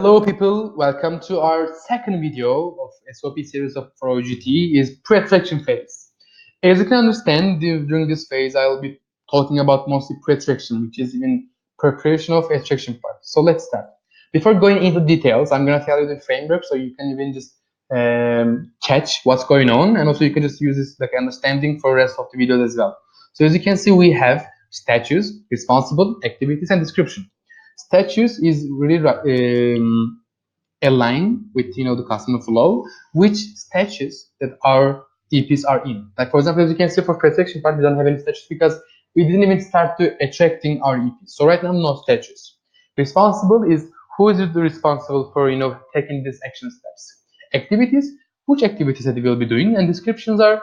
Hello people, welcome to our second video of SOP series for OGT is pre-attraction phase. As you can understand, during this phase I'll be talking about mostly pre-attraction, which is in preparation of attraction part. So let's start. Before going into details, I'm gonna tell you the framework so you can even just catch what's going on, and also you can just use this like understanding for the rest of the videos as well. So as you can see, we have status, responsible, activities, and description. Status is really align with the customer flow, which status that our EPs are in. Like for example, as you can see for protection part, we don't have any status because we didn't even start to attracting our EPs. So right now, no status. Responsible is who is the responsible for taking these action steps. Activities, which activities that we will be doing, and descriptions are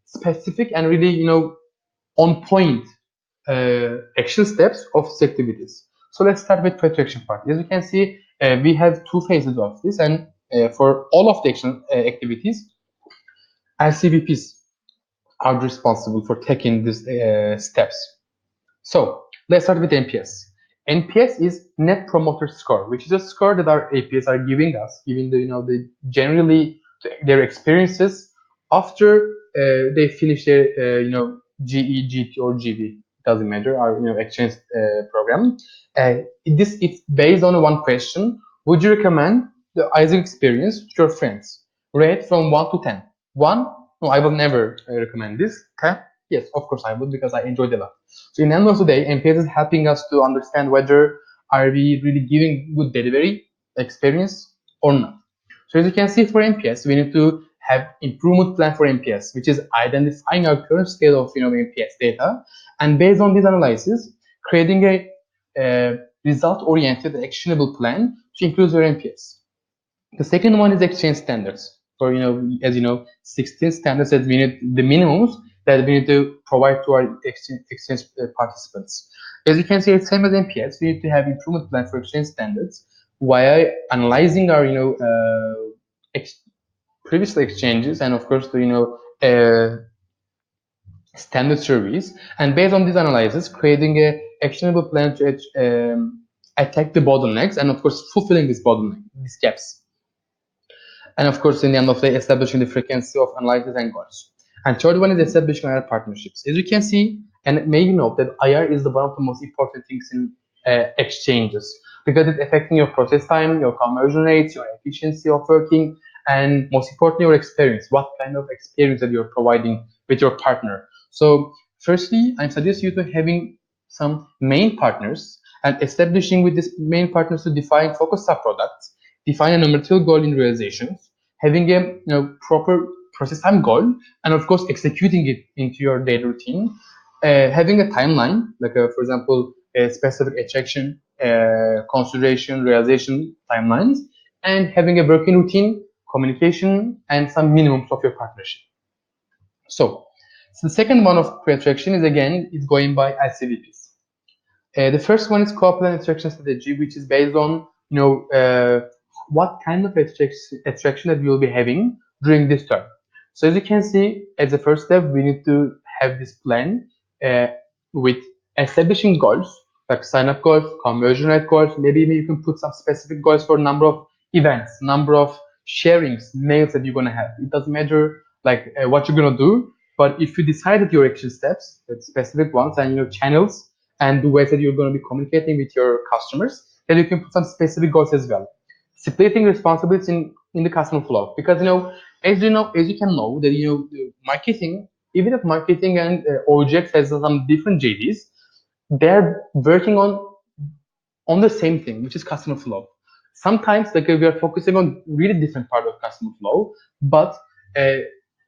specific and really on point action steps of these activities. So let's start with protection part. As you can see, we have two phases of this, and for all of the action activities, LCVPs are responsible for taking these steps. So let's start with NPS. NPS is Net Promoter Score, which is a score that our APs are giving us, giving the generally their experiences after they finish their GE, GT, or GV. Doesn't matter. Our exchange program. It's based on one question. Would you recommend the Isaac experience to your friends? Rate from 1 to 10. 1. No, I will never recommend this. 10. Yes, of course I would because I enjoyed it a lot. So in the end of the day, NPS is helping us to understand whether are we really giving good delivery experience or not. So as you can see for NPS, we need to have improvement plan for NPS, which is identifying our current scale of NPS data, and based on this analysis, creating a result-oriented, actionable plan to improve your NPS. The second one is exchange standards. For as 16 standards that we need, the minimums that we need to provide to our exchange participants. As you can see, it's same as NPS. We need to have improvement plan for exchange standards while analyzing our previous exchanges and of course the standard surveys, and based on these analysis, creating a actionable plan to attack the bottlenecks and of course fulfilling these these gaps. And of course, in the end of the day, establishing the frequency of analysis and goals. And third one is establishing IR partnerships. As you can see, and maybe note that IR is one of the most important things in exchanges because it's affecting your process time, your conversion rates, your efficiency of working, and most importantly, your experience. What kind of experience that you're providing with your partner? So, firstly, I suggest you to having some main partners and establishing with these main partners to define focus sub products, define a numerical goal in realizations, having a proper process time goal, and of course executing it into your daily routine, having a timeline like for example a specific attraction, consideration, realization timelines, and having a working routine, communication, and some minimums of your partnership. So the second one of pre-attraction is again is going by LCVPs. The first one is co-plan attraction strategy, which is based on what kind of attraction that we will be having during this term. So as you can see, as a first step, we need to have this plan with establishing goals like sign-up goals, conversion rate goals. Maybe you can put some specific goals for number of events, number of sharings, mails that you're gonna have. It doesn't matter like what you're gonna do, but if you decided your action steps, the specific ones, and channels and the ways that you're going to be communicating with your customers, then you can put some specific goals as well. Splitting responsibilities in the customer flow, because as you can know that marketing, even if marketing and OGX has some different JDs, they're working on the same thing, which is customer flow. Sometimes like we are focusing on really different part of customer flow, but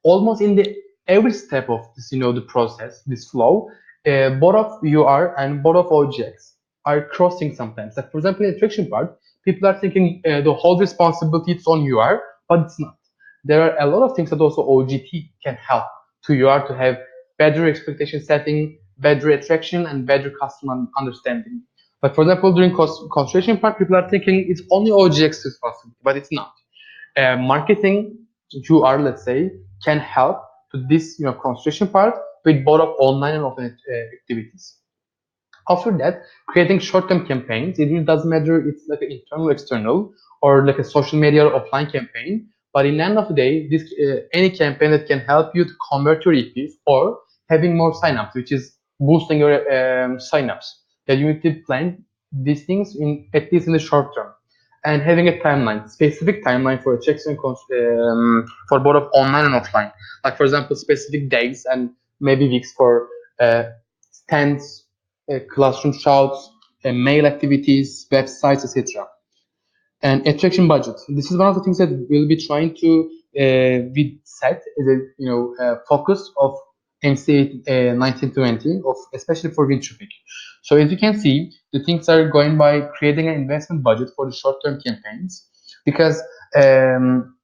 almost in the every step of this, the process, this flow, both of UR and both of OGX are crossing sometimes. Like for example, in the attraction part, people are thinking the whole responsibility is on UR, but it's not. There are a lot of things that also OGT can help to UR to have better expectation setting, better attraction, and better customer understanding. But for example, during consideration part, people are thinking it's only OGX responsibility, but it's not. Marketing, UR, let's say, can help to this consideration part with both of online and offline activities. After that, creating short-term campaigns. It really doesn't matter it's like an internal, external, or like a social media or offline campaign. But in the end of the day, this any campaign that can help you to convert your EPs or having more signups, which is boosting your signups. That you need to plan these things in at least in the short term, and having a timeline, specific timeline for checks and for both of online and offline. Like for example, specific days and maybe weeks for uh, stands, classroom shouts, mail activities, websites, etc. And attraction budget. This is one of the things that we'll be trying to be set as a focus of MCA 1920, of especially for wind traffic. So as you can see, the things are going by creating an investment budget for the short-term campaigns, because um,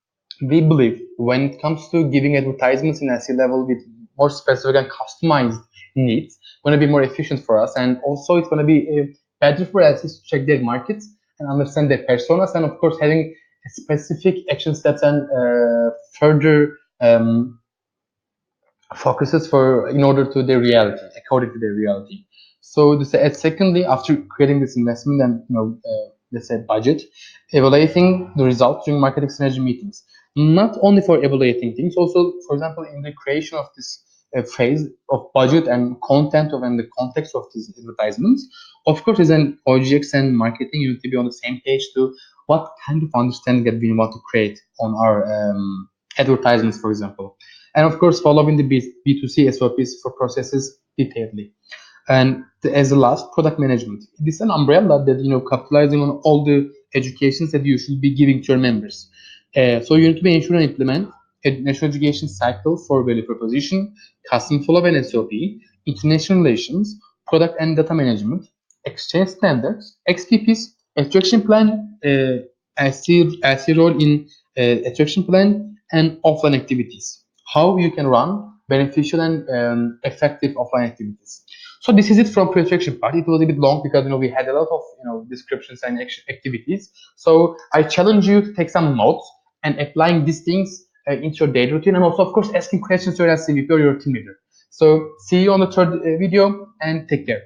we believe when it comes to giving advertisements in SE level with more specific and customized needs, going to be more efficient for us, and also it's going to be better for us to check their markets and understand their personas, and of course having specific action steps and further focuses for in order to their reality, according to their reality. So this, secondly, after creating this investment and let's say budget, evaluating the results during marketing synergy meetings, not only for evaluating things, also for example in the creation of this phase of budget and content of and the context of these advertisements. Of course, as an OGX and marketing, you need to be on the same page to what kind of understanding that we want to create on our advertisements, for example, and of course following the B2C SOPs for processes detailedly. And as the last, product management. This is an umbrella that capitalizing on all the educations that you should be giving to your members. So you need to be ensure and implement a national education cycle for value proposition, custom follow and SOP, international relations, product and data management, exchange standards, XPPs, attraction plan, SC role in attraction plan, and offline activities. How you can run beneficial and effective offline activities. So this is it from pre-attraction part. It was a bit long because we had a lot of descriptions and activities. So I challenge you to take some notes and applying these things into your daily routine, and also of course asking questions to your CVP or your team leader. So see you on the third video, and take care.